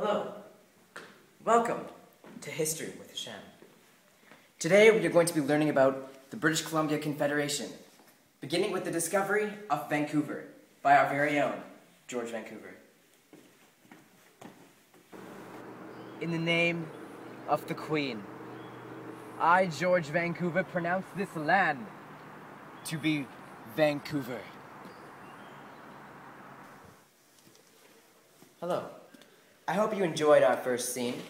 Hello. Welcome to History with Hashem. Today we are going to be learning about the British Columbia Confederation, beginning with the discovery of Vancouver by our very own George Vancouver. In the name of the Queen, I, George Vancouver, pronounce this land to be Vancouver. Hello. I hope you enjoyed our first scene.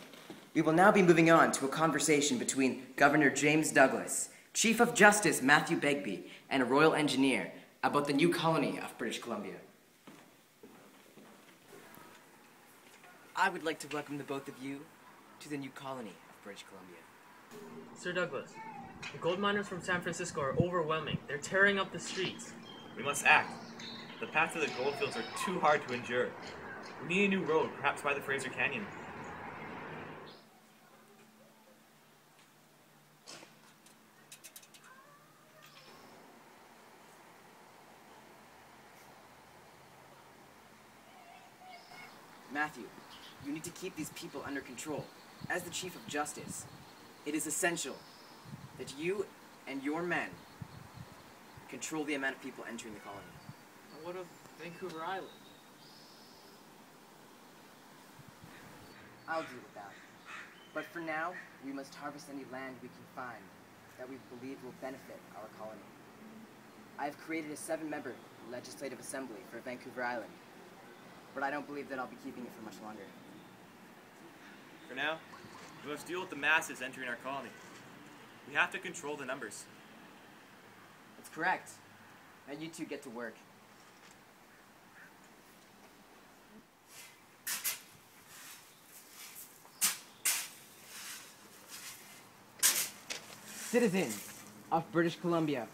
We will now be moving on to a conversation between Governor James Douglas, Chief of Justice Matthew Begbie, and a Royal Engineer about the new colony of British Columbia. I would like to welcome the both of you to the new colony of British Columbia. Sir Douglas, the gold miners from San Francisco are overwhelming. They're tearing up the streets. We must act. The path to the goldfields are too hard to endure. We need a new road, perhaps by the Fraser Canyon. Matthew, you need to keep these people under control. As the Chief of Justice, it is essential that you and your men control the amount of people entering the colony. What of Vancouver Island? I'll deal with that. But for now, we must harvest any land we can find that we believe will benefit our colony. I have created a 7-member legislative assembly for Vancouver Island, but I don't believe that I'll be keeping it for much longer. For now, we must deal with the masses entering our colony. We have to control the numbers. That's correct. Now you two get to work. Citizens of British Columbia,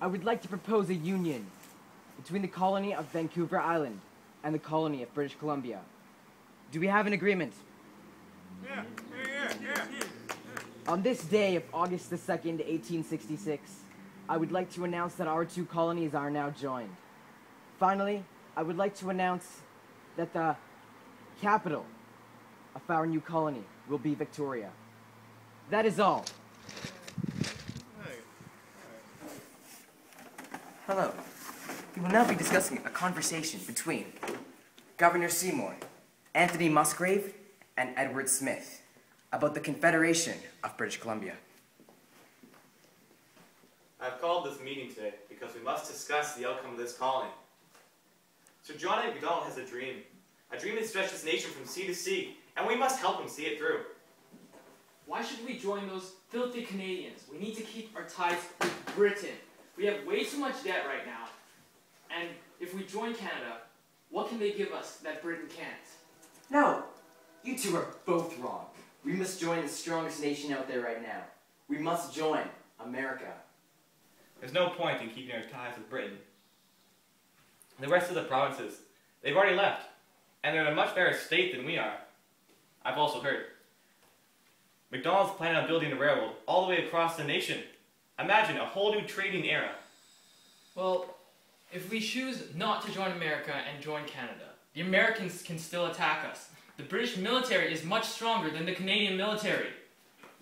I would like to propose a union between the colony of Vancouver Island and the colony of British Columbia. Do we have an agreement? Yeah. On this day of August the 2nd, 1866, I would like to announce that our two colonies are now joined. Finally, I would like to announce that the capital of our new colony will be Victoria. That is all. Hello. We will now be discussing a conversation between Governor Seymour, Anthony Musgrave, and Edward Smith about the Confederation of British Columbia. I've called this meeting today because we must discuss the outcome of this colony. Sir John A. Macdonald has a dream to stretch this nation from sea to sea, and we must help him see it through. Why should we join those filthy Canadians? We need to keep our ties with Britain. We have way too much debt right now. And if we join Canada, what can they give us that Britain can't? No, you two are both wrong. We must join the strongest nation out there right now. We must join America. There's no point in keeping our ties with Britain. The rest of the provinces, they've already left, and they're in a much better state than we are. I've also heard. McDonald's planning on building a railroad all the way across the nation. Imagine a whole new trading era. Well, if we choose not to join America and join Canada, the Americans can still attack us. The British military is much stronger than the Canadian military.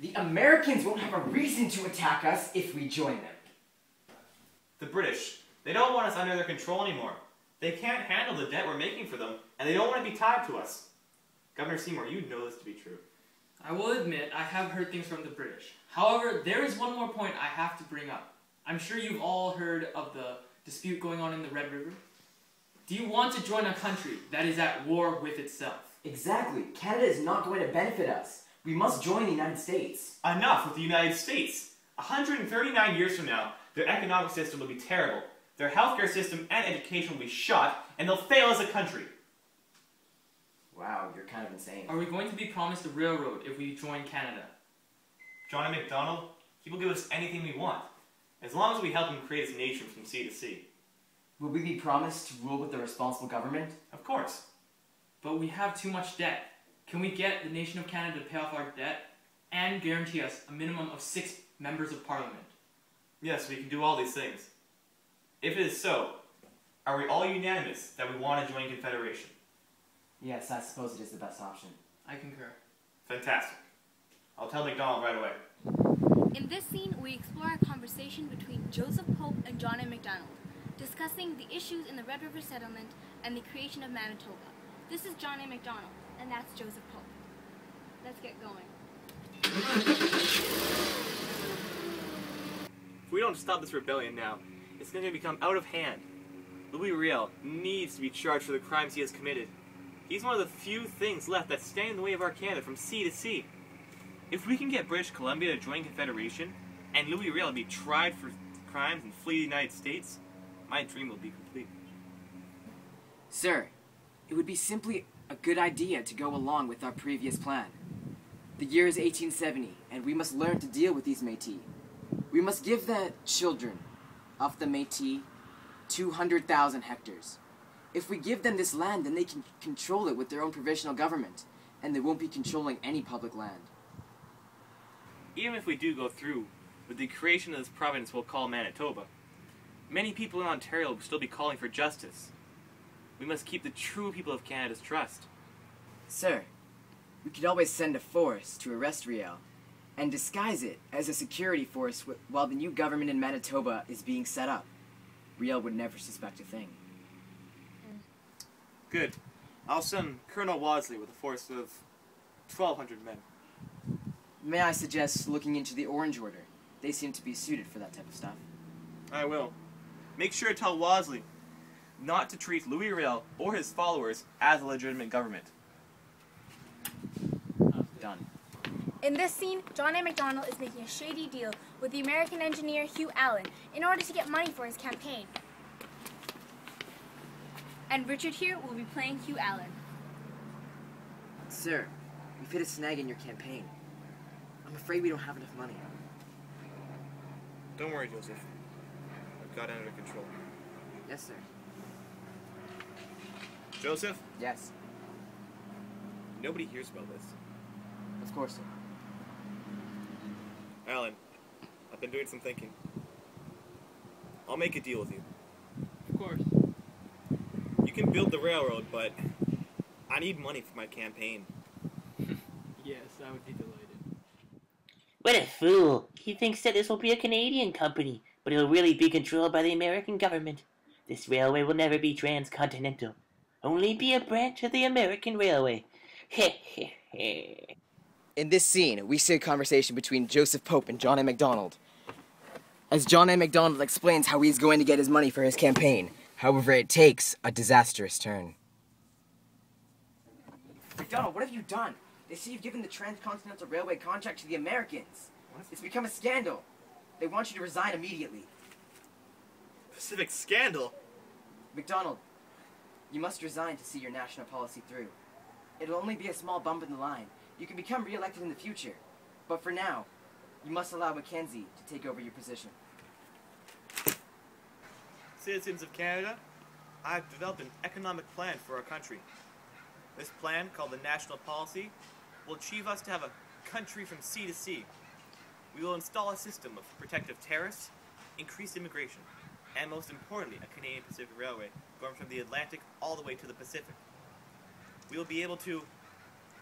The Americans won't have a reason to attack us if we join them. The British, they don't want us under their control anymore. They can't handle the debt we're making for them, and they don't want to be tied to us. Governor Seymour, you know this to be true. I will admit I have heard things from the British. However, there is one more point I have to bring up. I'm sure you've all heard of the dispute going on in the Red River. Do you want to join a country that is at war with itself? Exactly. Canada is not going to benefit us. We must join the United States. Enough with the United States. 139 years from now, their economic system will be terrible. Their healthcare system and education will be shot, and they'll fail as a country. Wow, you're kind of insane. Are we going to be promised a railroad if we join Canada? John A. Macdonald, he will give us anything we want, as long as we help him create his nation from sea to sea. Will we be promised to rule with a responsible government? Of course. But we have too much debt. Can we get the nation of Canada to pay off our debt and guarantee us a minimum of 6 members of parliament? Yes, we can do all these things. If it is so, are we all unanimous that we want to join Confederation? Yes, I suppose it is the best option. I concur. Fantastic. I'll tell McDonald right away. In this scene, we explore a conversation between Joseph Pope and John A. MacDonald, discussing the issues in the Red River settlement and the creation of Manitoba. This is John A. MacDonald, and that's Joseph Pope. Let's get going. If we don't stop this rebellion now, it's going to become out of hand. Louis Riel needs to be charged for the crimes he has committed. He's one of the few things left that stand in the way of our Canada from sea to sea. If we can get British Columbia to join Confederation, and Louis Riel be tried for crimes and flee the United States, my dream will be complete. Sir, it would be simply a good idea to go along with our previous plan. The year is 1870, and we must learn to deal with these Métis. We must give the children of the Métis 200,000 hectares. If we give them this land, then they can control it with their own provisional government, and they won't be controlling any public land. Even if we do go through with the creation of this province we'll call Manitoba, many people in Ontario will still be calling for justice. We must keep the true people of Canada's trust. Sir, we could always send a force to arrest Riel and disguise it as a security force while the new government in Manitoba is being set up. Riel would never suspect a thing. Good. I'll send Colonel Wadsley with a force of 1,200 men. May I suggest looking into the Orange Order? They seem to be suited for that type of stuff. I will. Make sure to tell Wadsley not to treat Louis Riel or his followers as a legitimate government. Done. In this scene, John A. MacDonald is making a shady deal with the American engineer Hugh Allen in order to get money for his campaign. And Richard here will be playing Hugh Allen. Sir, we've hit a snag in your campaign. I'm afraid we don't have enough money. Don't worry, Joseph. I've got it under control. Yes, sir. Joseph, Yes, nobody hears about this. of course, sir. Alan, I've been doing some thinking. I'll make a deal with you. Of course. You can build the railroad, but I need money for my campaign. Yes, I would be delighted. What a fool! He thinks that this will be a Canadian company, but it'll really be controlled by the American government. This railway will never be transcontinental. Only be a branch of the American Railway. Heh heh heh. In this scene, we see a conversation between Joseph Pope and John A. MacDonald. As John A. MacDonald explains how he's going to get his money for his campaign. However, it takes a disastrous turn. MacDonald, what have you done? They say you've given the Transcontinental Railway contract to the Americans. What? It's become a scandal. They want you to resign immediately. Pacific scandal? MacDonald, you must resign to see your national policy through. It'll only be a small bump in the line. You can become re-elected in the future. But for now, you must allow Mackenzie to take over your position. Citizens of Canada, I've developed an economic plan for our country. This plan, called the National Policy, will achieve us to have a country from sea to sea. We will install a system of protective tariffs, increased immigration, and most importantly, a Canadian Pacific Railway going from the Atlantic all the way to the Pacific. We will be able to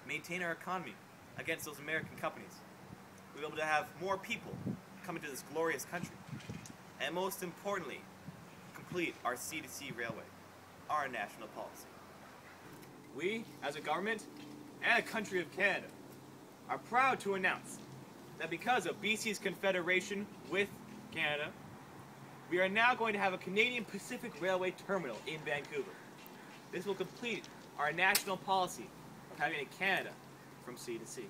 maintain our economy against those American companies. We'll be able to have more people come into this glorious country. And most importantly, complete our sea-to-sea railway, our national policy. We, as a government and a country of Canada, are proud to announce that because of BC's Confederation with Canada, we are now going to have a Canadian Pacific Railway terminal in Vancouver. This will complete our national policy of having a Canada from sea to sea.